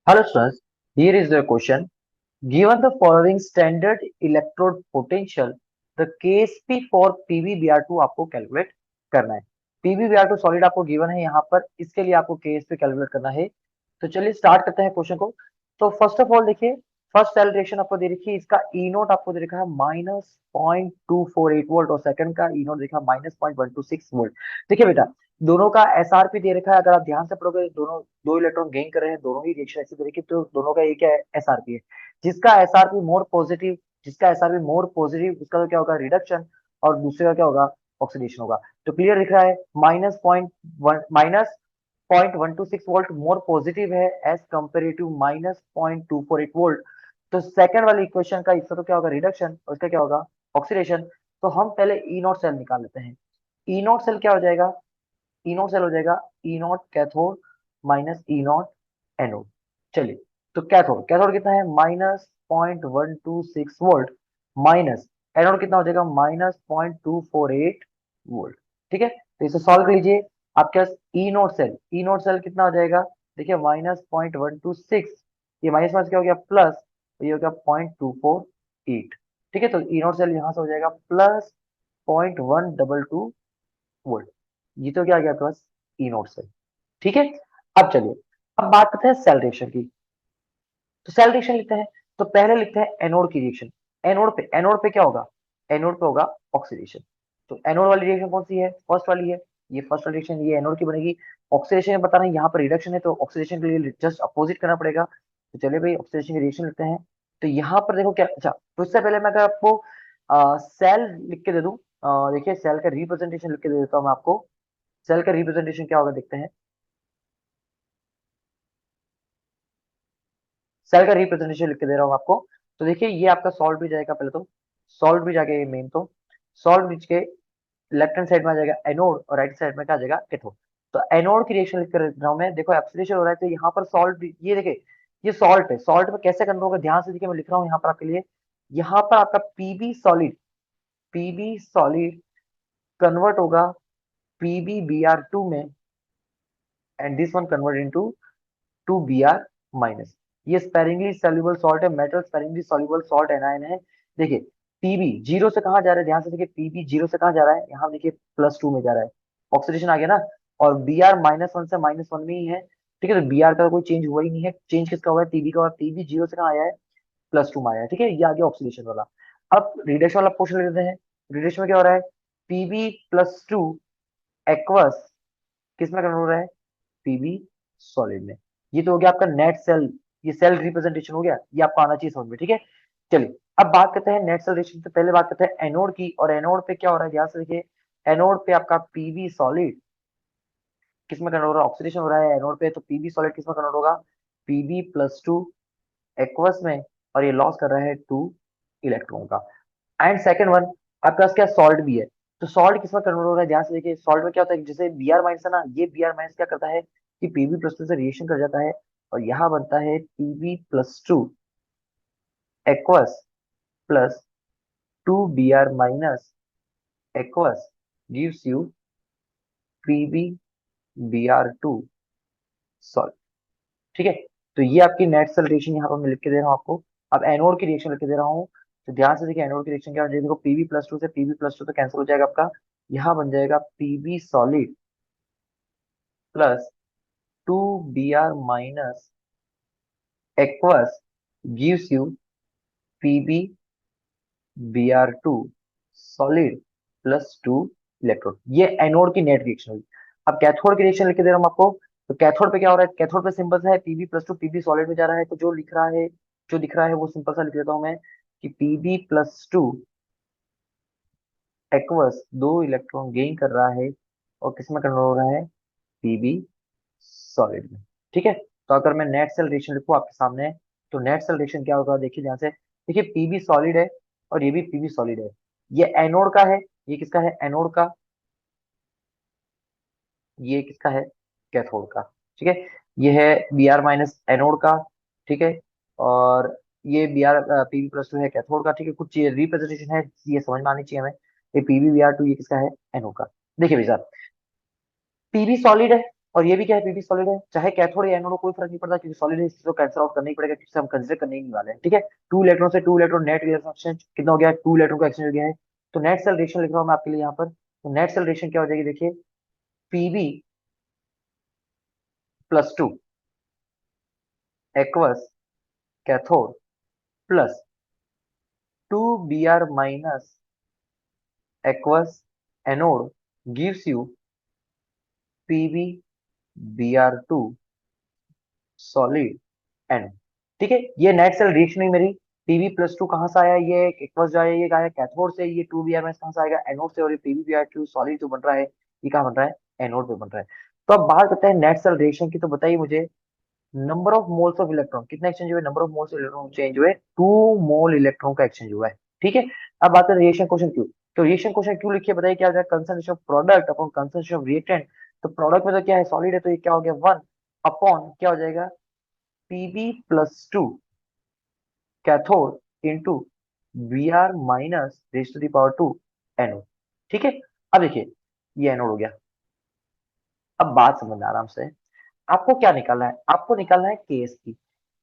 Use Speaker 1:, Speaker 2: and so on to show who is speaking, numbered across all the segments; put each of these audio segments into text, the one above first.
Speaker 1: Hello students, here is the question. Given the following standard electrode potential, the KSP for PbBr2 आपको calculate करना है। PbBr2 solid आपको given है यहाँ पर, इसके लिए आपको KSP कैलकुलेट करना है। तो चलिए स्टार्ट करते हैं क्वेश्चन को। तो फर्स्ट ऑफ ऑल देखिए, फर्स्ट सेल रिएक्शन आपको दे रखी है, इसका ई नोट आपको दे रखा है -0.248 वोल्ट और सेकंड का ई नोट देखा -0.126 वोल्ट। देखिए बेटा, दोनों का एसआरपी दे रखा है, अगर आप ध्यान से पढ़ोगे दोनों दो इलेक्ट्रॉन गेन कर रहे हैं, दोनों ही रिएक्शन ऐसी दे रखी है, तो दोनों का ये क्या है, एसआरपी है। जिसका एसआरपी मोर पॉजिटिव, जिसका एसआरपी मोर पॉजिटिव उसका तो क्या होगा, रिडक्शन, और दूसरे का क्या होगा, ऑक्सीडेशन होगा। तो क्लियर दिख रहा है, -0.126 वोल्ट मोर पॉजिटिव है एज कंपेरेटिव -0.248 वोल्ट। तो सेकंड वाली इक्वेशन का इसका तो क्या होगा, रिडक्शन, और इसका क्या होगा, ऑक्सीडेशन। तो हम पहले ई नॉट सेल निकाल लेते हैं। ई नॉट सेल क्या हो जाएगा, ई नॉट सेल हो जाएगा E naught cathode minus E naught anode. चलिए, तो कैथोड कैथोड कितना है, -0.126 वोल्ट, माइनस एनोड कितना हो जाएगा, -0.248 वोल्ट। ठीक है, तो इसे सॉल्व कर लीजिए। आपके पास ई नोट सेल कितना हो जाएगा, देखिए -0.126, ये माइनस माइनस क्या हो गया, प्लस, तो ये हो गया 0.248। ठीक है, तो ई नोट सेल यहाँ से हो जाएगा +0.122 वोल्ट। ये तो क्या आ गया आपके पास, ई नोट सेल। ठीक है, अब चलिए, अब बात करते हैं सेल रिएक्शन की। तो सेल रिएक्शन लिखते हैं, तो पहले लिखते हैं एनोड की रिएक्शन। एनोड पे क्या होगा, एनोड पे होगा ऑक्सीडेशन। तो एनोड वाली रिएक्शन कौन सी है, फर्स्ट वाली है, ये फर्स्ट वाली रिएक्शन, ये एनोड की बनेगी। ऑक्सीडेशन में बता रहे हैं, यहाँ पर रिडक्शन है, तो ऑक्सीडेशन के लिए जस्ट अपोजिट करना पड़ेगा। तो चलिए भाई, ऑक्सीडेशन की रिएक्शन लिखते हैं। तो यहाँ पर देखो क्या, अच्छा, तो इससे पहले मैं अगर आपको सेल लिख के दे दूं, देखिए सेल का रिप्रेजेंटेशन लिख के दे देता हूँ मैं आपको। सेल का रिप्रेजेंटेशन क्या होगा देखते हैं। सेल का रिप्रेजेंटेशन लिख के दे रहा हूँ आपको। तो देखिए, ये आपका सॉल्ट ब्रिज आएगा पहले तो, सॉल्ट ब्रिज आ गया ये मेन। तो सॉल्ट ब्रिज के लेफ्ट हैंड साइड में आ जाएगा एनोड, और राइट साइड में क्या आ जाएगा, कैथोड। तो एनोड की रिएक्शन लिख कर रहा हूँ मैं, देखो ऑक्सीडेशन हो रहा है, तो यहाँ पर सॉल्ट, ये देखिए, ये सॉल्ट है, सॉल्ट में कैसे कन्वर्ट होगा, ध्यान से देखिए, मैं लिख रहा हूँ यहाँ पर आपके लिए। यहाँ पर आपका पीबी सॉलिड कन्वर्ट होगा PbBr2 में, and this one convert into 2Br-। ये स्पेरिंगली सॉल्युबल सॉल्ट है, metal sparingly soluble salt anion है। देखिए, पीबी जीरो से कहाँ जा रहा है, ध्यान से देखिए, पीबी जीरो से कहाँ जा रहा है, यहाँ देखिए +2 में जा रहा है, ऑक्सीडेशन आ गया ना। और Br-1 से -1 में ही है। ठीक है, तो Br का कोई चेंज हुआ ही नहीं है, चेंज किसका हुआ है, पीबी का हुआ है। पीबी जीरो से कहाँ आया है, +2 में आया है। ठीक है, ये आ गया ऑक्सीडेशन वाला। अब रिडक्शन वाला पोर्शन ले लेते हैं। रिडक्शन में क्या हो रहा है, Pb+2 एक्वस किस में कन्वर्ट हो रहा है, पीबी सॉलिड में। ये तो हो गया आपका नेट सेल, ये सेल रिप्रेजेंटेशन हो गया, ये आपको आना चाहिए समझ में। ठीक है, चलिए अब बात करते हैं नेट सेल रिएक्शन से पहले बात करते हैं एनोड की। और एनोड पे क्या हो रहा है, ध्यान से देखिए, एनोड पे आपका पीबी सॉलिड किस में कन्वर्ट हो रहा है, ऑक्सीडेशन हो रहा है एनोड पे, तो पीबी सॉलिड किस में कन्वर्ट होगा, Pb+2 एक्वस में, और ये लॉस कर रहा है 2 इलेक्ट्रॉन का। एंड सेकंड वन, आपके पास क्या सॉल्ट भी है। तो सॉल्ट किस में कन्वर्ट हो रहा है, ध्यान से देखिए, सॉल्ट में क्या होता है, जैसे Br- है ना, ये Br- क्या करता है कि Pb+2 से रिएक्शन कर जाता है, और यहाँ बनता है Pb+2 aqueous plus 2Br- aqueous gives you PbBr2 salt. ठीक है, तो ये आपकी नेट सेल रिएक्शन यहाँ पर मैं लिख के दे रहा हूँ आपको। अब एनोड की रिएक्शन लिख के दे रहा हूँ। तो ध्यान से देखिए, एनोड की रिएक्शन क्या हो जाएगी, देखो Pb+2 से Pb+2 तो कैंसिल हो जाएगा आपका, यहाँ बन जाएगा P B solid plus 2Br- aqueous gives you PbBr2 solid plus 2 electron. ये एनोड की नेट रिएक्शन हुई। अब कैथोड की रिएक्शन लिख के दे रहा हूँ आपको। तो कैथोड पे क्या हो रहा है, कैथोड पे सिंपल सा है, Pb+2 पीबी सॉलिड में जा रहा है, तो जो लिख रहा है, जो दिख रहा है वो सिंपल सा लिख देता हूँ मैं, कि Pb+2 एक्वस 2 इलेक्ट्रॉन गेन कर रहा है, और किसमें कन्वर्ट हो रहा है, पीबी सॉलिड में। ठीक है, तो अगर मैं नेट सेल रिएक्शन लिखूं आपके सामने, तो नेट सेल रिएक्शन क्या होगा, देखिए ध्यान से, देखिए पीबी सॉलिड है, और ये भी पीबी सॉलिड है। ये एनोड का है, ये किसका है, एनोड का, ये किसका है, कैथोड का। ठीक है, ये है Br- एनोड का। ठीक है, और ये Pb+2 है कैथोड का। ठीक है, कुछ रिप्रेजेंटेशन है, ये समझ में आनी चाहिए हमें। ये PbBr2 ये किसका है, एनोड का। देखिए भाई साहब, पीबी सॉलिड है, और ये भी क्या है, पीवी सॉलिड है, चाहे कैथोड या एनोड हो, कोई फर्क नहीं पड़ता, क्योंकि सॉलिड है, इसको कैंसिल आउट करना ही पड़ेगा, क्योंकि हम कंसिडर करने ही नहीं वाले हैं, ठीक है। टू इलेक्ट्रॉन से two electron net electron exchange कितना हो गया है, टू इलेक्ट्रॉन का एक्सचेंज हो गया है। तो नेट सेल रिएक्शन लिख रहा हूँ मैं आपके लिए यहाँ पर, तो नेट सेल रिएक्शन क्या हो जाएगी, देखिए, P B +2 aqueous cathode plus 2 Br- aqueous anode gives you PbBr2 solid N। ठीक है, ये नेट सेल रिएक्शन हुई मेरी। Pb+2 कहाँ से आया, ये एक्वस जो है ये आया कैथोड से, ये 2Br- कहाँ से आएगा, एनोड से, और ये PbBr2 सॉलिड जो बन रहा है, ये कहाँ बन रहा है, एनोड पे बन रहा है। तो अब बात करते हैं नेट सेल रिएक्शन की, तो बताइए मुझे, number of moles of electron कितना एक्सचेंज हुए, number of moles of electron change हुए, 2 मोल इलेक्ट्रॉन का एक्सचेंज हुआ है, ठीक है। अब बात करें रिएक्शन क्वेश्चन क्यों, तो रिएक्शन क्वेश्चन क्यों लिखिए, बताइए क्या हो जाएगा, concentration of product upon concentration of reactant. तो प्रोडक्ट में तो क्या है, सॉलिड है, तो ये क्या हो गया, 1 अपॉन क्या हो जाएगा, Pb+2 cathode into Br- anode, ठीक है। अब देखिए, ये एनोड हो गया। अब बात समझना आराम से, आपको क्या निकालना है, आपको निकालना है केएसपी।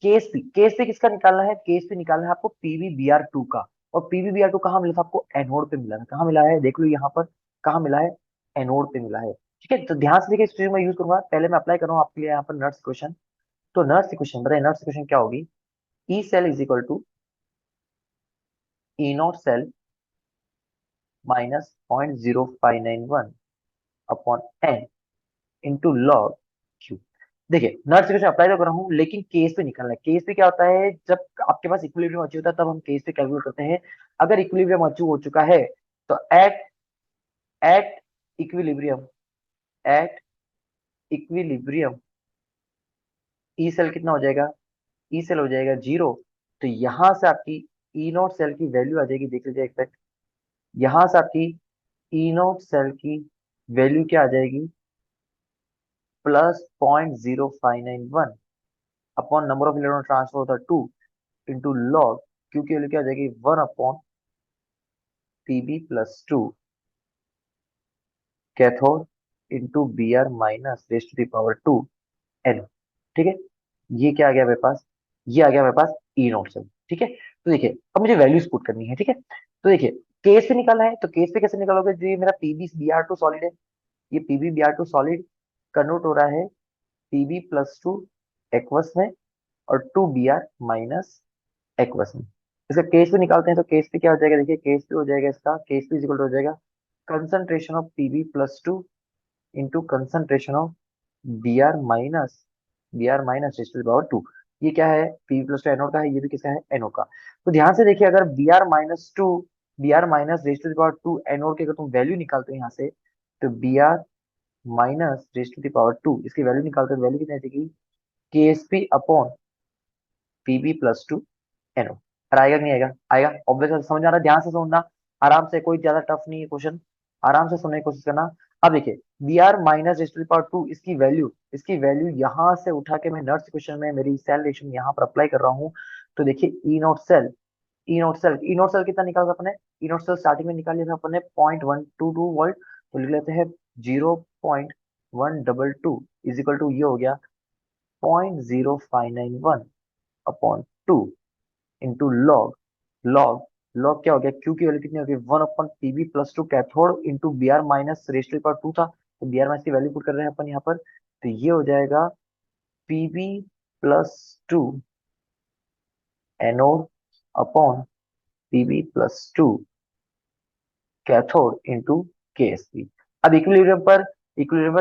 Speaker 1: केएसपी किसका निकालना है, केएसपी निकालना है आपको PbBr2 का। और PbBr2 कहाँ मिला था आपको, एनोड पे मिला था, कहाँ मिला है, देख लो यहाँ पर, कहाँ मिला है, एनोड पे मिला है, ठीक है। तो ध्यान से देखिए, इस चीज में यूज करूंगा, पहले मैं अप्लाई कर रहा हूँ आपके लिए यहाँ पर नर्स क्वेश्चन। तो नर्स क्वेश्चन बताइए, नर्स क्वेश्चन क्या होगी, E cell is equal to E naught cell -0.0591 upon n into log Q. देखिए, नर्स इक्वेशन अप्लाई तो कर रहा हूँ, लेकिन केस पे निकलना है। केस पे क्या होता है, जब आपके पास इक्विलिब्रियम अचीव होता है तब हम केस पे कैलकुलेट करते हैं। अगर इक्विलिब्रियम अचीव हो चुका है, तो at at equilibrium at equilibrium E cell कितना हो जाएगा, ई सेल हो जाएगा 0। तो यहां से आपकी ई नॉट सेल की वैल्यू आ जाएगी, देख लीजिए एक्सपेक्ट, यहां से आपकी ई नॉट सेल की वैल्यू क्या आ जाएगी, +0.0591 upon number of electron transfer होता है 2 इंटू लॉग क्यू की वैल्यू क्या आ जाएगी, 1 upon Pb+2 cathode into Br- 2 N, ठीक है। ये क्या आ गया मेरे पास, ये आ गया मेरे पास ई नोट से, ठीक है। तो देखिए, अब मुझे वैल्यूज पुट करनी है, ठीक है। तो देखिए, केस पे निकालना है, तो केस पे कैसे निकालोगे, जो ये मेरा PbBr2 सॉलिड है, ये PbBr2 सॉलिड कन्वर्ट हो रहा है Pb+2 एक्वस में, और 2Br- एक्वस में। इसका केस पे निकालते हैं, तो केस पे क्या हो जाएगा, देखिए केस पे हो जाएगा, इसका केस पे इक्वल हो जाएगा concentration of Pb+2 into concentration of Br- 2। ये क्या है, Pb+2 एनोड का है, ये भी किसका है, एनोड का। तो ध्यान से देखिए, अगर Br- 2 एनोड की अगर तुम वैल्यू निकालते हो यहाँ से, तो Br- इसकी वैल्यू निकालते हो, वैल्यू कितनी आ जाएगी, KSP अपॉन Pb+2 एनओ। और आएगा कि नहीं आएगा, आएगा, ऑब्वियस समझ आ रहा है, ध्यान से सुनना, आराम से, कोई ज्यादा टफ नहीं है क्वेश्चन, आराम से सुनने की कोशिश करना। अब देखिए, Br- इसकी वैल्यू यहाँ से उठा के मैं नर्स क्वेश्चन में मेरी सेल रिएक्शन यहाँ पर अप्लाई कर रहा हूँ। तो देखिए, ई नोट सेल कितना निकाला था अपने, ई नोट सेल स्टार्टिंग में निकाल लिया था अपने 0.122 वोल्ट। तो लिख लेते हैं 0.122 इज इक्वल टू, ये हो गया 0.0591 अपॉन 2 इंटू लॉग लॉग क्या हो गया, क्यू की वैल्यू कितनी हो गई, 1/Pb+2 कैथोड इंटू Br- था, तो Br- की वैल्यू पुट कर रहे हैं अपन यहाँ पर। तो ये हो जाएगा Pb+2 anode upon Pb+2 cathode into KSP। अब इक्विलिब्रियम पर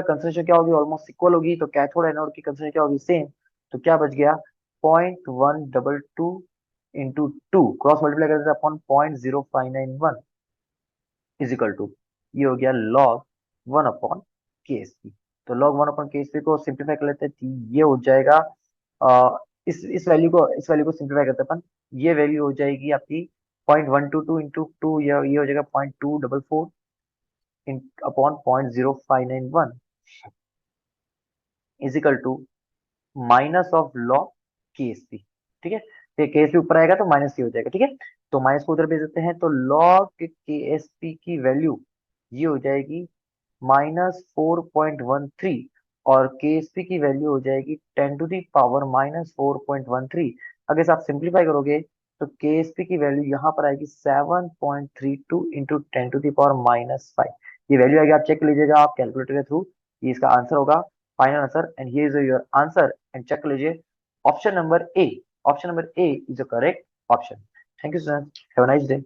Speaker 1: कंसंट्रेशन क्या होगी, ऑलमोस्ट इक्वल होगी, तो कैथोड एनोड की कंसंट्रेशन क्या होगी, सेम। तो क्या बच गया, 0.122 इंटू 2 क्रॉस मल्टीप्लाई करते अपॉन 0.0591 इज इक्वल टू, ये हो गया लॉग 1/KSP। तो लॉग 1/KSP को सिंप्लीफाई कर लेते हैं, तो ये हो जाएगा, इस वैल्यू को सिंप्लीफाई करते हैं अपन, ये वैल्यू हो जाएगी आपकी 0.122 इंटू 2, ये हो जाएगा 0.244 upon 0.0591 is equal to minus of log KSP, ठीक है। तो KSP ऊपर आएगा तो माइनस की हो जाएगा, ठीक है। तो माइनस को उधर भेज देते हैं, तो लॉग KSP की वैल्यू ये हो जाएगी -4.13, और KSP की वैल्यू हो जाएगी 10⁻⁻4.13। अगर इसे आप सिंप्लीफाई करोगे तो KSP की वैल्यू यहाँ पर आएगी 7.32 इंटू 10⁻⁻5। ये वैल्यू आएगी, आप चेक कर लीजिएगा आप कैलकुलेटर के थ्रू। ये इसका आंसर होगा, final answer, and here is your answer. And check कर लीजिए, option number A, option number A is the correct option. Thank you sir, have a nice day.